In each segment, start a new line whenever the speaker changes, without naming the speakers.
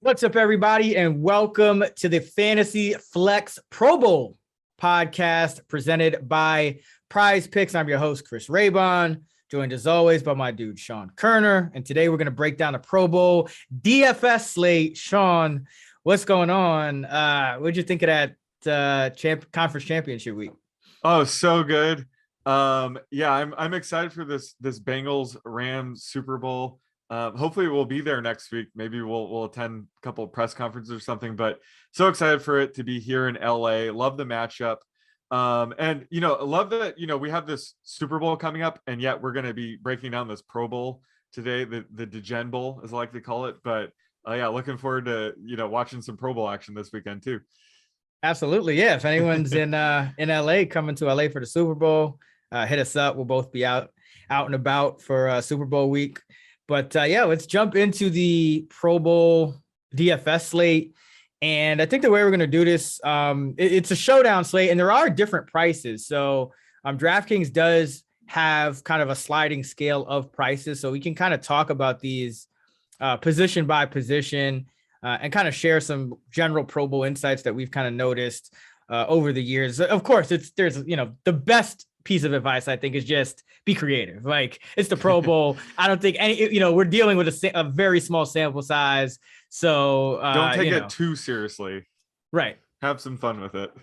What's up, everybody, and welcome to the Fantasy Flex Pro Bowl podcast presented by Prize Picks. I'm your host, Chris Raybon, joined as always by my dude, Sean Koerner. And today we're going to break down the Pro Bowl DFS slate. Sean, what's going on? What'd you think of that conference championship week?
Oh, so good. I'm excited for this Bengals Rams Super Bowl. Hopefully we'll be there next week. Maybe we'll attend a couple of press conferences or something, but so excited for it to be here in LA. Love the matchup. And love that, we have this Super Bowl coming up, and yet we're going to be breaking down this Pro Bowl today, the Degen Bowl, as I like to call it. But looking forward to, watching some Pro Bowl action this weekend too.
Absolutely. Yeah. If anyone's in LA, coming to LA for the Super Bowl, hit us up. We'll both be out and about for Super Bowl week. But let's jump into the Pro Bowl DFS slate. And I think the way we're going to do this, it's a showdown slate, and there are different prices. So DraftKings does have kind of a sliding scale of prices. So we can kind of talk about these position by position and kind of share some general Pro Bowl insights that we've kind of noticed over the years. Of course, there's the best piece of advice I think is just be creative. Like, it's the Pro Bowl. I don't think we're dealing with a very small sample size. So
don't take it too seriously.
Right.
Have some fun with it.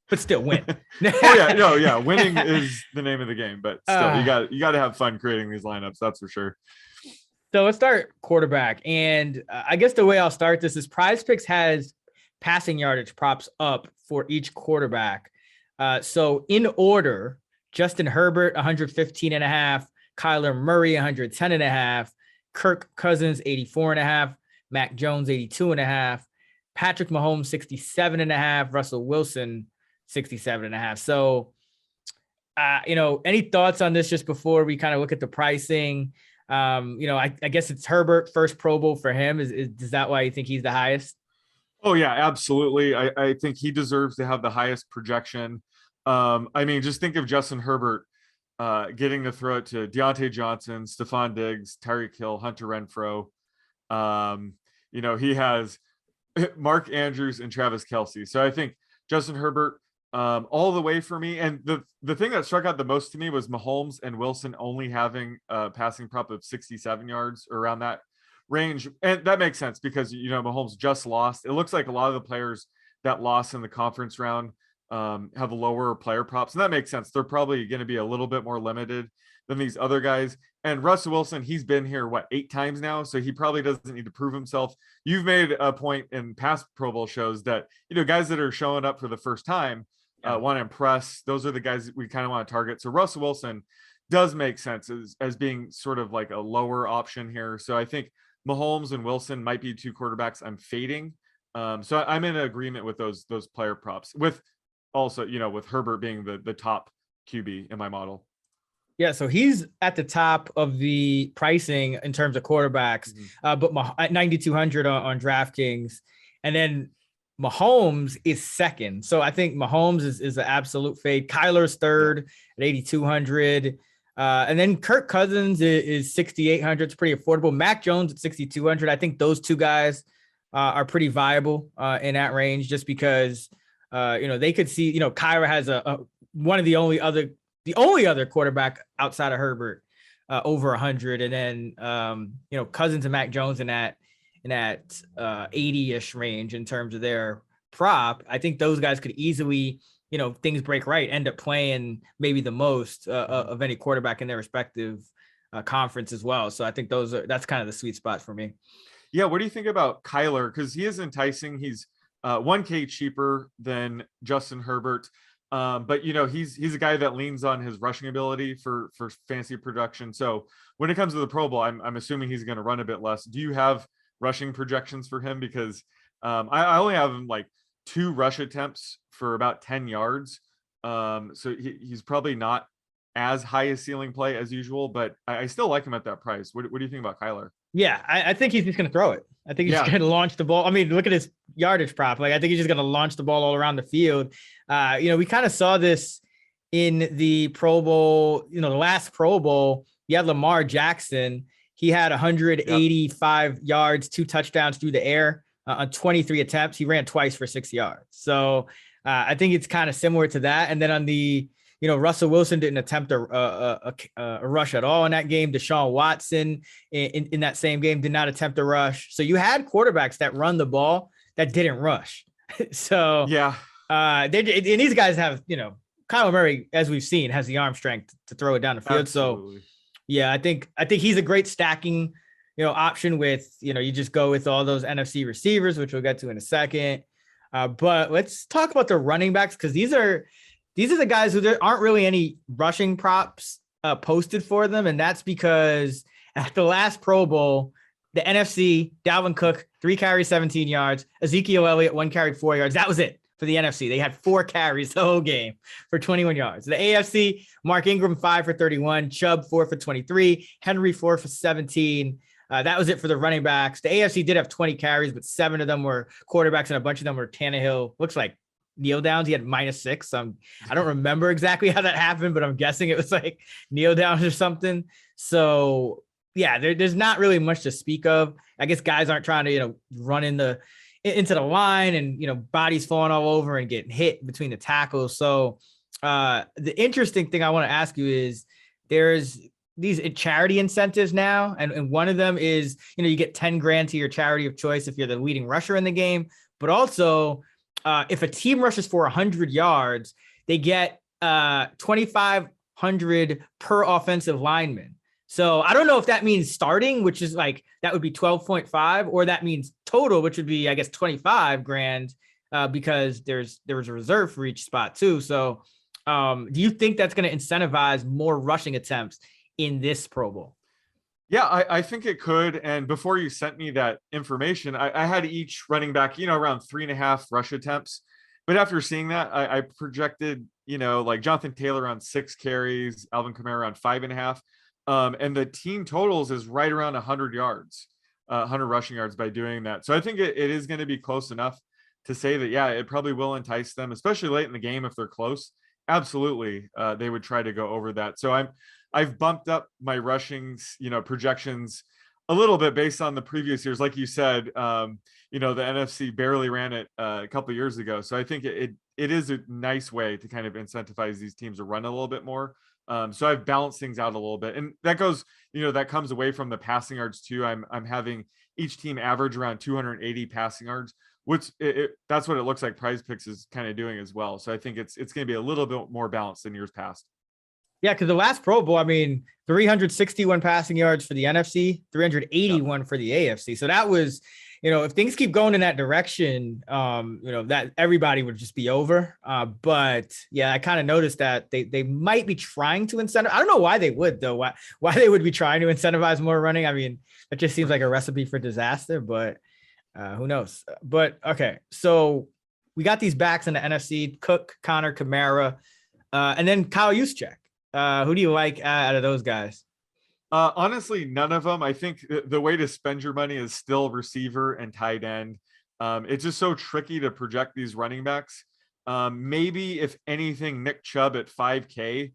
But still win.
Winning is the name of the game, but still you got to have fun creating these lineups. That's for sure.
So let's start quarterback. And I guess the way I'll start this is Prize Picks has passing yardage props up for each quarterback. So in order, Justin Herbert, 115.5, Kyler Murray, 110.5, Kirk Cousins, 84.5, Mac Jones, 82.5, Patrick Mahomes, 67.5, Russell Wilson, 67.5. So, any thoughts on this just before we kind of look at the pricing? I guess it's Herbert, first Pro Bowl for him. Is that why you think he's the highest?
Oh yeah, absolutely. I think he deserves to have the highest projection. Just think of Justin Herbert getting to throw it to Deontay Johnson, Stephon Diggs, Tyreek Hill, Hunter Renfrow. He has Mark Andrews and Travis Kelce. So I think Justin Herbert all the way for me. And the thing that struck out the most to me was Mahomes and Wilson only having a passing prop of 67 yards or around that range. And that makes sense because, Mahomes just lost. It looks like a lot of the players that lost in the conference round have lower player props, and that makes sense. They're probably going to be a little bit more limited than these other guys. And Russell Wilson, he's been here 8 times now, so he probably doesn't need to prove himself. You've made a point in past Pro Bowl shows that guys that are showing up for the first time want to impress. Those are the guys that we kind of want to target. So Russell Wilson does make sense as being sort of like a lower option here. So I think Mahomes and Wilson might be 2 quarterbacks I'm fading. So I'm in agreement with those player props, with also, with Herbert being the top QB in my model.
Yeah, so he's at the top of the pricing in terms of quarterbacks, but at 9,200 on DraftKings. And then Mahomes is second. So I think Mahomes is an absolute fade. Kyler's third at 8,200. And then Kirk Cousins is 6,800. It's pretty affordable. Mac Jones at 6,200. I think those 2 guys are pretty viable in that range, just because they could see, Kyler has one of the only other quarterback outside of Herbert over 100. And then, Cousins and Mac Jones in that 80-ish range in terms of their prop. I think those guys could easily, things break right, end up playing maybe the most of any quarterback in their respective conference as well. So I think that's kind of the sweet spot for me.
Yeah. What do you think about Kyler? Because he is enticing. He's $1K cheaper than Justin Herbert. But he's a guy that leans on his rushing ability for fantasy production. So when it comes to the Pro Bowl, I'm assuming he's going to run a bit less. Do you have rushing projections for him? Because I only have him 2 rush attempts for about 10 yards. So he's probably not as high a ceiling play as usual, but I still like him at that price. What do you think about Kyler?
Yeah, I think he's just going to throw it. I think he's going to launch the ball. I mean, look at his yardage prop. I think he's just going to launch the ball all around the field. We kind of saw this in the Pro Bowl, the last Pro Bowl. You had Lamar Jackson. He had 185 yards, 2 touchdowns through the air on 23 attempts. He ran twice for 6 yards. So I think it's kind of similar to that. And then on the, Russell Wilson didn't attempt a rush at all in that game. Deshaun Watson in that same game did not attempt a rush. So you had quarterbacks that run the ball that didn't rush. So
yeah,
and these guys have, Kyler Murray, as we've seen, has the arm strength to throw it down the field.
absolutely.
So yeah, I think he's a great stacking, option with, you just go with all those NFC receivers, which we'll get to in a second. But let's talk about the running backs, because these are the guys who there aren't really any rushing props posted for them. And that's because at the last Pro Bowl, the NFC, Dalvin Cook, 3 carries, 17 yards, Ezekiel Elliott, 1 carry, 4 yards. That was it for the NFC. They had 4 carries the whole game for 21 yards. The AFC, Mark Ingram, 5 for 31, Chubb, 4 for 23, Henry, 4 for 17. That was it for the running backs. The AFC did have 20 carries, but 7 of them were quarterbacks and a bunch of them were Tannehill. Looks like kneel downs. He had -6. I don't remember exactly how that happened, but I'm guessing it was like kneel downs or something. So yeah, there's not really much to speak of. I guess guys aren't trying to, run into the line and, bodies falling all over and getting hit between the tackles. So the interesting thing I want to ask you is there's these charity incentives now. And one of them is, you get 10 grand to your charity of choice if you're the leading rusher in the game, but also if a team rushes for 100 yards, they get 2,500 per offensive lineman. So I don't know if that means starting, which is like, that would be 12.5, or that means total, which would be, I guess, 25 grand because there was a reserve for each spot too. So do you think that's going to incentivize more rushing attempts in this Pro Bowl?
Yeah, I think it could. And before you sent me that information, I had each running back, around 3.5 rush attempts. But after seeing that, I projected, like Jonathan Taylor on 6 carries, Alvin Kamara on 5.5. And the team totals is right around 100 yards, 100 rushing yards by doing that. So I think it is going to be close enough to say that, yeah, it probably will entice them, especially late in the game if they're close. Absolutely, they would try to go over that. So I've bumped up my rushings, projections a little bit based on the previous years. Like you said, the NFC barely ran it a couple of years ago. So I think it is a nice way to kind of incentivize these teams to run a little bit more. So I've balanced things out a little bit, and that goes, that comes away from the passing yards too. I'm having each team average around 280 passing yards, which that's what it looks like Prize Picks is kind of doing as well. So I think it's going to be a little bit more balanced than years past.
Yeah, because the last Pro Bowl, 361 passing yards for the NFC, 381 for the AFC. So that was, if things keep going in that direction, that everybody would just be over. But yeah, I kind of noticed that they might be trying to incentivize. I don't know why they would though. Why they would be trying to incentivize more running. That just seems like a recipe for disaster. But who knows? But okay, so we got these backs in the NFC: Cook, Koerner, Kamara, and then Kyle Juszczyk. Who do you like out of those guys?
Honestly, none of them. I think the way to spend your money is still receiver and tight end. It's just so tricky to project these running backs. Maybe if anything, Nick Chubb at 5K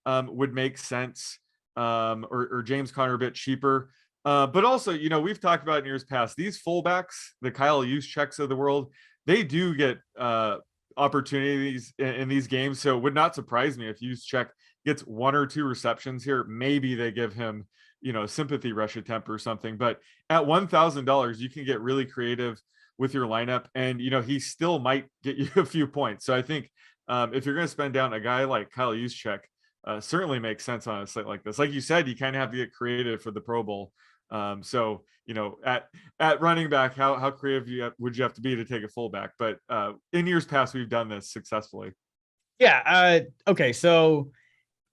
would make sense, or James Conner a bit cheaper. But also, we've talked about in years past, these fullbacks, the Kyle Juszczyks of the world, they do get opportunities in these games. So it would not surprise me if Juszczyk gets 1 or 2 receptions here. Maybe they give him, sympathy rush attempt or something. But at $1,000, you can get really creative with your lineup, and he still might get you a few points. So I think if you're going to spend down a guy like Kyle Juszczyk, certainly makes sense on a slate like this. Like you said, you kind of have to get creative for the Pro Bowl. So at running back, how creative would you have to be to take a fullback? But in years past, we've done this successfully.
Yeah. Okay. So,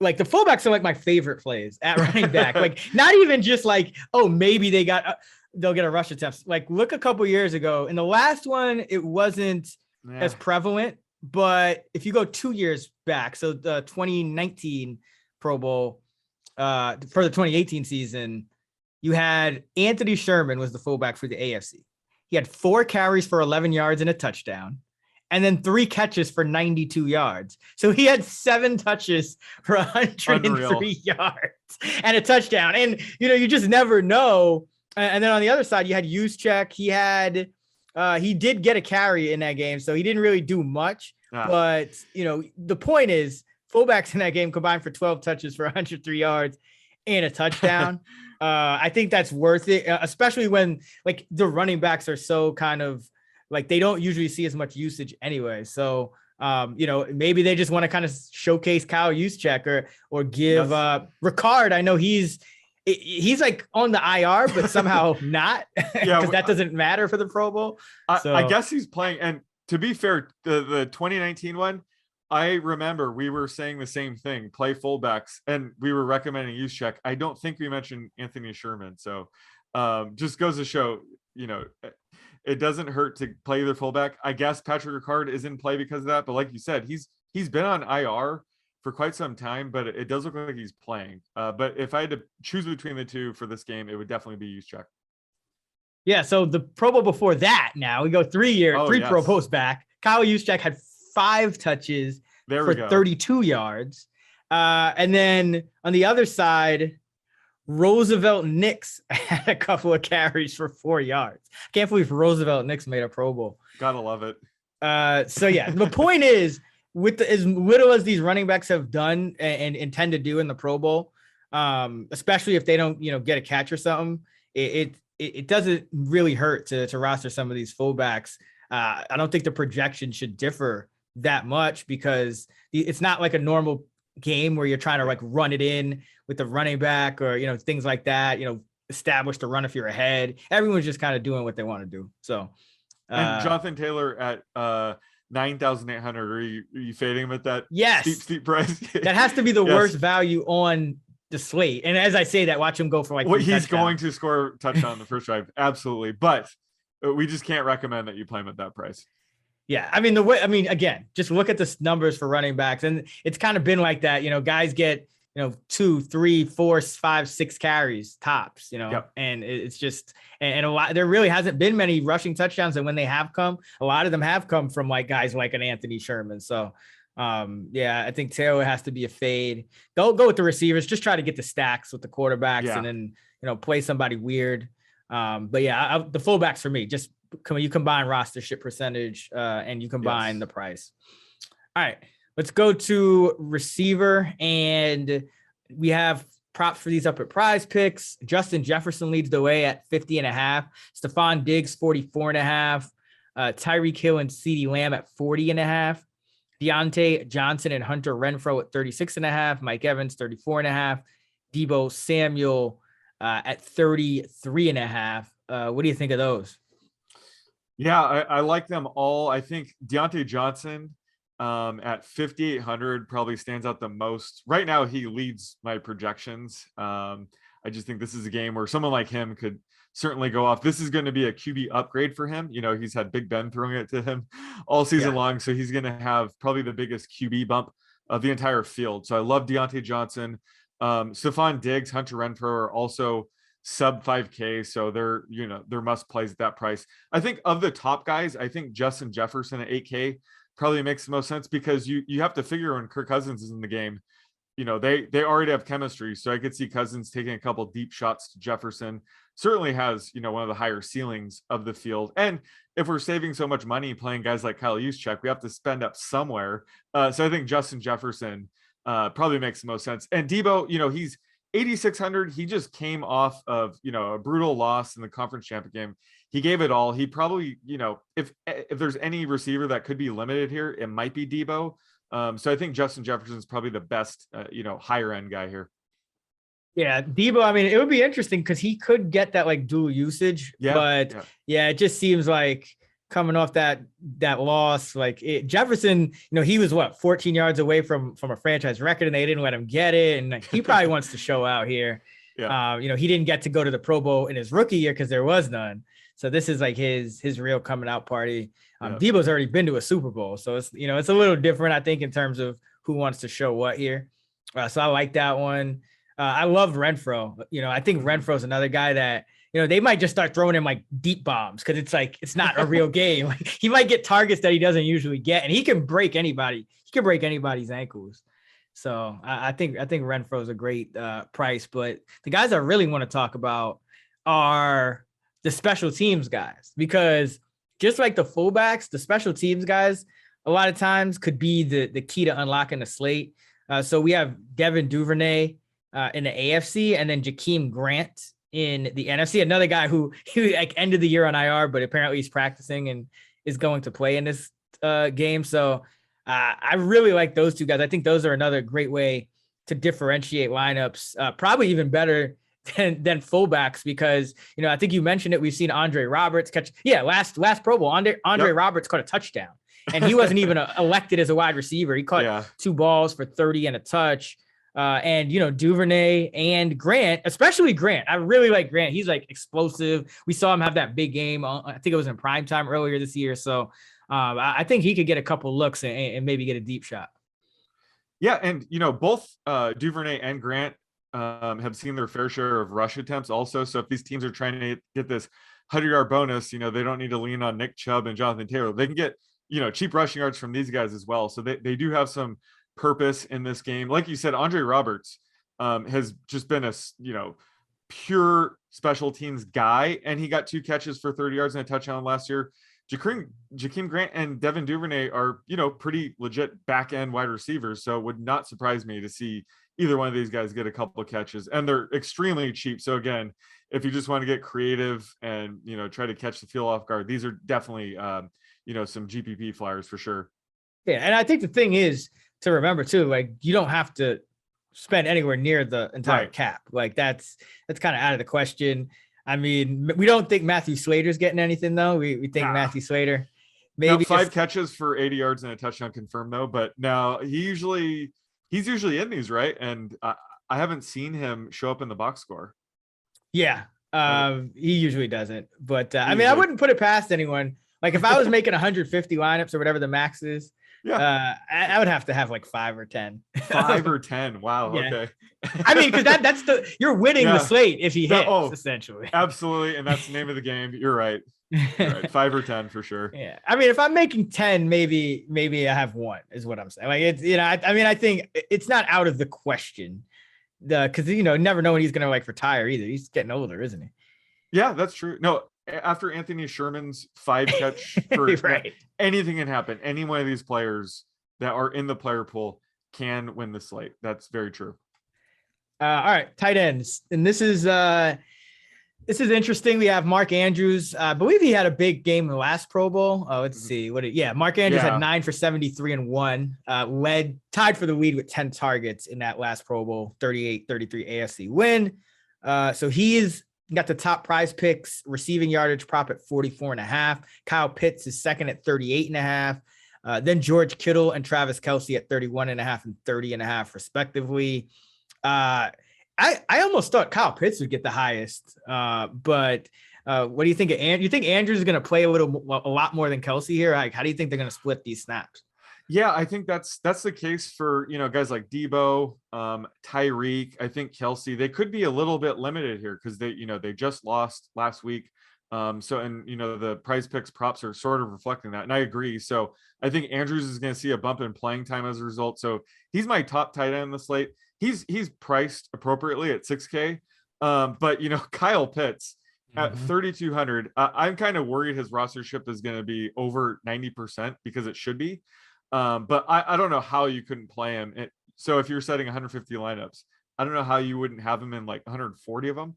like, the fullbacks are like my favorite plays at running back. Like, not even just like, oh, maybe they'll get a rush attempt. Like, look a couple years ago. In the last one, it wasn't as prevalent. But if you go 2 years back, so the 2019 Pro Bowl for the 2018 season, you had Anthony Sherman was the fullback for the AFC. He had 4 carries for 11 yards and a touchdown, and then 3 catches for 92 yards. So he had 7 touches for 103 yards and a touchdown. And, you just never know. And then on the other side, you had Juszczyk. He had He did get a carry in that game, so he didn't really do much.
Ah.
But, the point is fullbacks in that game combined for 12 touches for 103 yards and a touchdown. I think that's worth it, especially when like the running backs are so kind of like they don't usually see as much usage anyway. So, maybe they just want to kind of showcase Kyle Juszczyk or give Ricard. I know he's like on the IR, but somehow not because that doesn't matter for the Pro Bowl.
I guess he's playing. And to be fair, the 2019 one, I remember we were saying the same thing, play fullbacks, and we were recommending Juszczyk. I don't think we mentioned Anthony Sherman. So just goes to show, it doesn't hurt to play either fullback. I guess Patrick Ricard is in play because of that. But like you said, he's been on IR for quite some time, but it does look like he's playing. But if I had to choose between the two for this game, it would definitely be Juszczyk.
Yeah, so the Pro Bowl before that, now we go 3 years, Pro Bowls back. Kyle Juszczyk had 5 touches for 32 yards. And then on the other side, Roosevelt Nix had a couple of carries for 4 yards. I can't believe Roosevelt Nix made a Pro Bowl.
Gotta love it.
So yeah, the point is, with as little as these running backs have done and intend to do in the Pro Bowl, especially if they don't, get a catch or something, it doesn't really hurt to roster some of these fullbacks. I don't think the projection should differ that much because it's not like a normal game where you're trying to like run it in with the running back or, things like that, establish the run if you're ahead. Everyone's just kind of doing what they want to do. So,
and Jonathan Taylor at 9,800. Are you fading him at that?
Yes.
Steep price.
That has to be the worst value on the slate. And as I say that, watch him go for like,
he's going to score a touchdown on the first drive. Absolutely. But we just can't recommend that you play him at that price.
Yeah. Again, just look at the numbers for running backs. And it's kind of been like that, guys get, 2, 3, 4, 5, 6 carries tops, and it's just, and a lot, there really hasn't been many rushing touchdowns. And when they have come, a lot of them have come from like guys like an Anthony Sherman. So I think Taylor has to be a fade. Go with the receivers, just try to get the stacks with the quarterbacks and then, play somebody weird. The fullbacks for me, just you combine rostership percentage and you combine the price. All right. Let's go to receiver, and we have props for these up at Prize Picks. Justin Jefferson leads the way at 50.5. Stephon Diggs 44.5. Tyreek Hill and CeeDee Lamb at 40.5. Deontay Johnson and Hunter Renfrow at 36.5. Mike Evans 34.5. Deebo Samuel at 33.5. What do you think of those?
Yeah, I like them all. I think Deontay Johnson at 5,800 probably stands out the most. Right now, he leads my projections. I just think this is a game where someone like him could certainly go off. This is going to be a QB upgrade for him. He's had Big Ben throwing it to him all season long. So he's going to have probably the biggest QB bump of the entire field. So I love Deontay Johnson. Stephon Diggs, Hunter Renfrow are also sub 5K. So they're must plays at that price. I think of the top guys, I think Justin Jefferson at 8K probably makes the most sense because you have to figure when Kirk Cousins is in the game, they already have chemistry. So I could see Cousins taking a couple deep shots to Jefferson. Certainly has, one of the higher ceilings of the field. And if we're saving so much money playing guys like Kyle Juszczyk, we have to spend up somewhere. So I think Justin Jefferson probably makes the most sense. And Deebo, he's 8,600. He just came off of, a brutal loss in the conference championship game. He gave it all. He probably, if there's any receiver that could be limited here, it might be Deebo. So I think Justin Jefferson is probably the best, higher end guy here.
Yeah, Deebo, it would be interesting because he could get that like dual usage, but it just seems like coming off that loss, Jefferson, he was 14 yards away from a franchise record and they didn't let him get it. And he probably wants to show out here. He didn't get to go to the Pro Bowl in his rookie year because there was none. So this is like his real coming out party. Deebo's already been to a Super Bowl. So it's, it's a little different, I think, in terms of who wants to show what here. So I like that one. I love Renfrow. I think Renfrow's another guy that, they might just start throwing him like deep bombs because it's like, it's not a real game. Like, he might get targets that he doesn't usually get, and he can break anybody. He can break anybody's ankles. So I think Renfrow's a great price, but the guys I really want to talk about are the special teams guys, because just like the fullbacks, the special teams guys, a lot of times could be the key to unlocking the slate. So we have Devin Duvernay in the AFC, and then Jakeem Grant in the NFC. Another guy who like ended the year on IR, but apparently he's practicing and is going to play in this game. So I really like those two guys. I think those are another great way to differentiate lineups, probably even better than fullbacks, because I think you mentioned it. We've seen Andre Roberts catch. Yeah, last Pro Bowl, Andre Roberts caught a touchdown, and he wasn't even elected as a wide receiver. He caught 2 balls for 30 and a touch. And Duvernay and Grant, especially Grant. I really like Grant. He's like explosive. We saw him have that big game. I think it was in prime time earlier this year. So I think he could get a couple looks and maybe get a deep shot.
Yeah, and both Duvernay and Grant have seen their fair share of rush attempts also. So if these teams are trying to get this 100-yard bonus, they don't need to lean on Nick Chubb and Jonathan Taylor. They can get, cheap rushing yards from these guys as well. So they do have some purpose in this game. Like you said, Andre Roberts has just been a, pure special teams guy, and he got 2 catches for 30 yards and a touchdown last year. Jakeem Grant and Devin Duvernay are, pretty legit back end wide receivers. So it would not surprise me to see either one of these guys get a couple of catches, and they're extremely cheap. So again, if you just want to get creative and, try to catch the field off guard, these are definitely, some GPP flyers for sure.
Yeah. And I think the thing is to remember too, like you don't have to spend anywhere near the entire cap. Like that's kind of out of the question. I mean, we don't think Matthew Slater's getting anything though. We think Matthew Slater maybe
5 catches for 80 yards and a touchdown confirmed though. But now he's usually in these, right? And I haven't seen him show up in the box score.
Yeah, he usually doesn't. But I mean, I wouldn't put it past anyone. Like if I was making 150 lineups or whatever the max is, I would have to have like 5 or 10.
5 or 10. Wow. Yeah. Okay.
I mean, because that's you're winning the slate if he hits, essentially.
Absolutely. And that's the name of the game. You're right. You're right. 5 or 10 for sure.
Yeah. I mean, if I'm making 10, maybe I have 1 is what I'm saying. Like it's, I think it's not out of the question. Because never know when he's gonna like retire either. He's getting older, isn't he?
Yeah, that's true. No, after Anthony Sherman's 5 catch for anything can happen. Any one of these players that are in the player pool can win the slate. That's very true.
All right, tight ends. And this is interesting. We have Mark Andrews. I believe he had a big game in the last Pro Bowl. Let's see. Mark Andrews had 9 for 73 and 1, tied for the lead with 10 targets in that last Pro Bowl, 38-33 AFC win. So he's got the top prize picks, receiving yardage prop at 44.5. Kyle Pitts is second at 38.5. Then George Kittle and Travis Kelce at 31.5 and 30.5 respectively. I almost thought Kyle Pitts would get the highest, but what do you think? You think Andrews is going to play a lot more than Kelce here? Like, how do you think they're going to split these snaps?
Yeah, I think that's the case for, guys like Debo, Tyreek. I think Kelce, they could be a little bit limited here because they just lost last week. The prize picks props are sort of reflecting that. And I agree. So I think Andrews is going to see a bump in playing time as a result. So he's my top tight end in the slate. He's priced appropriately at 6K. But Kyle Pitts at 3,200, I'm kind of worried his rostership is going to be over 90% because it should be. But I don't know how you couldn't play him. So if you're setting 150 lineups, I don't know how you wouldn't have him in like 140 of them.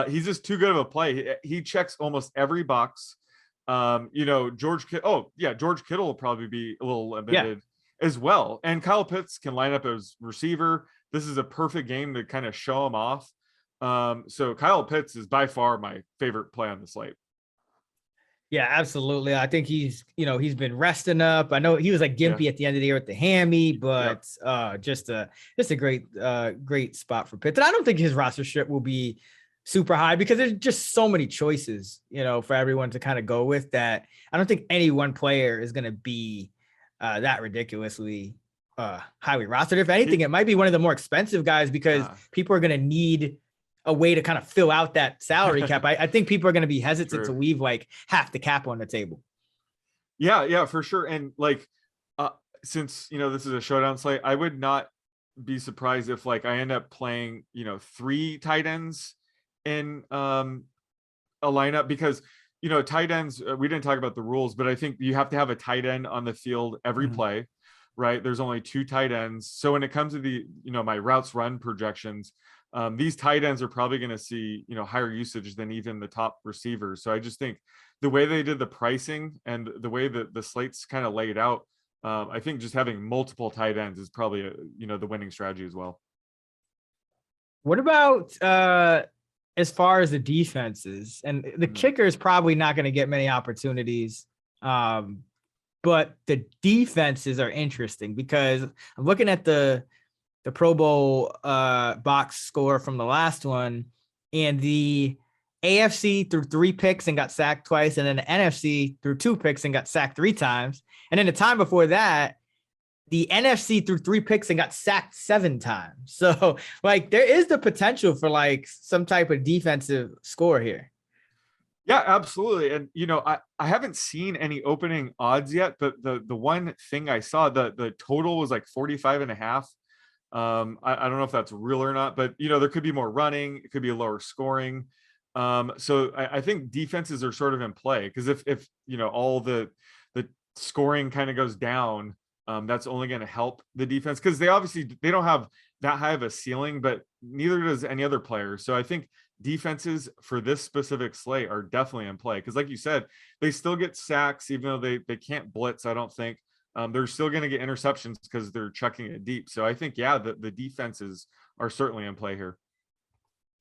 He's just too good of a play. He checks almost every box. George Kittle will probably be a little limited as well. And Kyle Pitts can line up as receiver. This is a perfect game to kind of show him off. So Kyle Pitts is by far my favorite play on the slate.
Yeah, absolutely. I think he's been resting up. I know he was like gimpy at the end of the year with the hammy, but just a great spot for Pitts. And I don't think his rostership will be super high because there's just so many choices, for everyone to kind of go with that. I don't think any one player is going to be that ridiculously highly rostered. If anything, it might be one of the more expensive guys because people are going to need a way to kind of fill out that salary cap. I think people are going to be hesitant to leave like half the cap on the table.
Yeah, for sure. And like, since, this is a showdown slate, I would not be surprised if like I end up playing, 3 tight ends in a lineup because, tight ends, we didn't talk about the rules, but I think you have to have a tight end on the field every play, right? There's only 2 tight ends. So when it comes to the, my routes run projections, these tight ends are probably going to see, higher usage than even the top receivers. So I just think the way they did the pricing and the way that the slates kind of laid out, I think just having multiple tight ends is probably, the winning strategy as well.
What about as far as the defenses? And the kicker is probably not going to get many opportunities. But the defenses are interesting because I'm looking at the Pro Bowl box score from the last one, and the AFC threw 3 picks and got sacked twice, and then the NFC threw 2 picks and got sacked 3 times. And then the time before that, the NFC threw 3 picks and got sacked 7 times. So like there is the potential for like some type of defensive score here.
Yeah, absolutely. And, I haven't seen any opening odds yet, but the one thing I saw, the total was like 45.5. I don't know if that's real or not, but, there could be more running. It could be a lower scoring. So I think defenses are sort of in play because if all the scoring kind of goes down, that's only going to help the defense because they don't have that high of a ceiling, but neither does any other player. So I think defenses for this specific slate are definitely in play because like you said, they still get sacks even though they can't blitz. I don't think they're still going to get interceptions because they're chucking it deep. So I think the defenses are certainly in play here.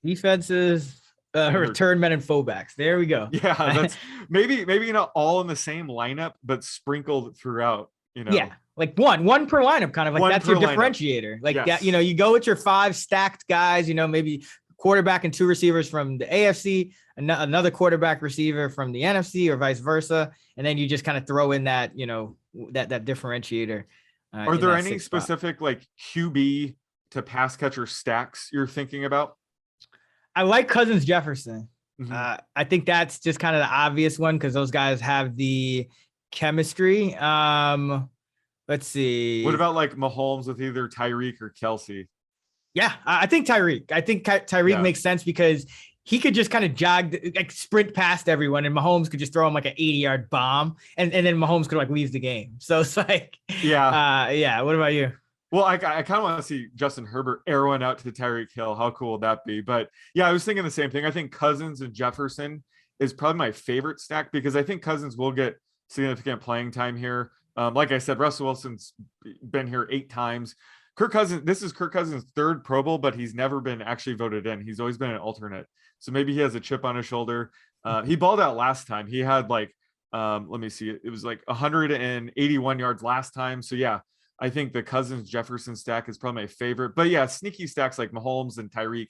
Defenses, return men and fullbacks. There we go.
Yeah, that's maybe not all in the same lineup, but sprinkled throughout.
Yeah, like one per lineup, kind of like that's your differentiator. Like that, you go with your 5 stacked guys. Maybe quarterback and 2 receivers from the AFC, another quarterback receiver from the NFC, or vice versa, and then you just kind of throw in that that differentiator.
Are there any specific like QB to pass catcher stacks you're thinking about?
I like Cousins Jefferson. I think that's just kind of the obvious one because those guys have the chemistry. Let's see.
What about like Mahomes with either Tyreek or Kelsey?
Yeah, I think Tyreek. I think Tyreek makes sense because he could just kind of sprint past everyone, and Mahomes could just throw him like an 80-yard bomb, and then Mahomes could like leave the game. So it's like, yeah. What about you?
Well, I kind of want to see Justin Herbert arrowing out to Tyreek Hill. How cool would that be? But yeah, I was thinking the same thing. I think Cousins and Jefferson is probably my favorite stack because I think Cousins will get significant playing time here. Like I said, Russell Wilson's been here 8 times. This is Kirk Cousins' 3rd Pro Bowl, but he's never been actually voted in. He's always been an alternate. So maybe he has a chip on his shoulder. He balled out last time. He had like, let me see. It was like 181 yards last time. So yeah, I think the Cousins Jefferson stack is probably my favorite. But yeah, sneaky stacks like Mahomes and Tyreek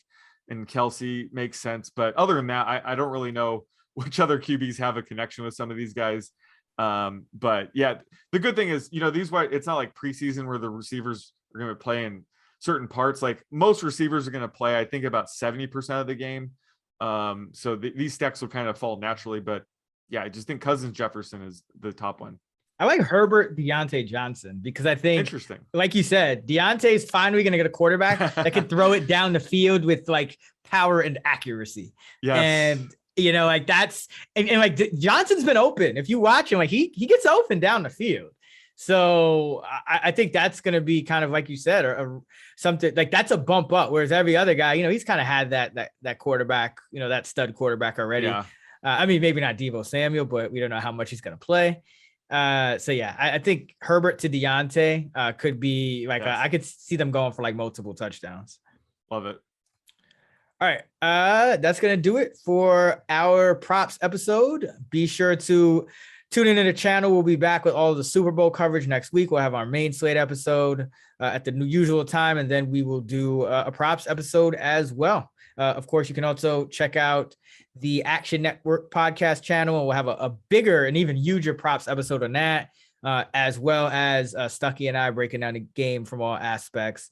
and Kelsey makes sense. But other than that, I don't really know which other QBs have a connection with some of these guys. But yeah, the good thing is, it's not like preseason where the receivers are going to play in certain parts. Like most receivers are going to play, I think, about 70% of the game. So these stacks will kind of fall naturally. But yeah, I just think Cousins Jefferson is the top one.
I like Herbert Deontay Johnson because I think,
interesting,
like you said, Deontay's finally going to get a quarterback that can throw it down the field with like power and accuracy.
Yes.
And like that's and like Johnson's been open. If you watch him, like he gets open down the field. So I think that's going to be kind of like you said, or something like that's a bump up. Whereas every other guy, he's kind of had that quarterback, that stud quarterback already.
Yeah.
I mean, maybe not Deebo Samuel, but we don't know how much he's going to play. So yeah, I think Herbert to Deontay could be like I could see them going for like multiple touchdowns.
Love it.
All right, that's gonna do it for our props episode. Be sure to tune into the channel. We'll be back with all of the Super Bowl coverage next week. We'll have our main slate episode at the usual time, and then we will do a props episode as well. Of course, you can also check out the Action Network podcast channel, and we'll have a bigger and even huger props episode on that, as well as Stuckey and I breaking down the game from all aspects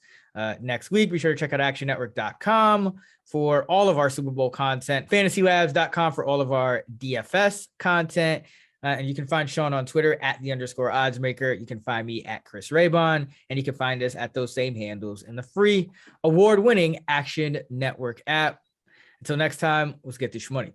next week. Be sure to check out actionnetwork.com for all of our Super Bowl content, fantasylabs.com for all of our DFS content. And you can find Sean on Twitter at @_oddsmaker. You can find me at Chris Raybon, and you can find us at those same handles in the free award-winning Action Network app. Until next time, let's get this money.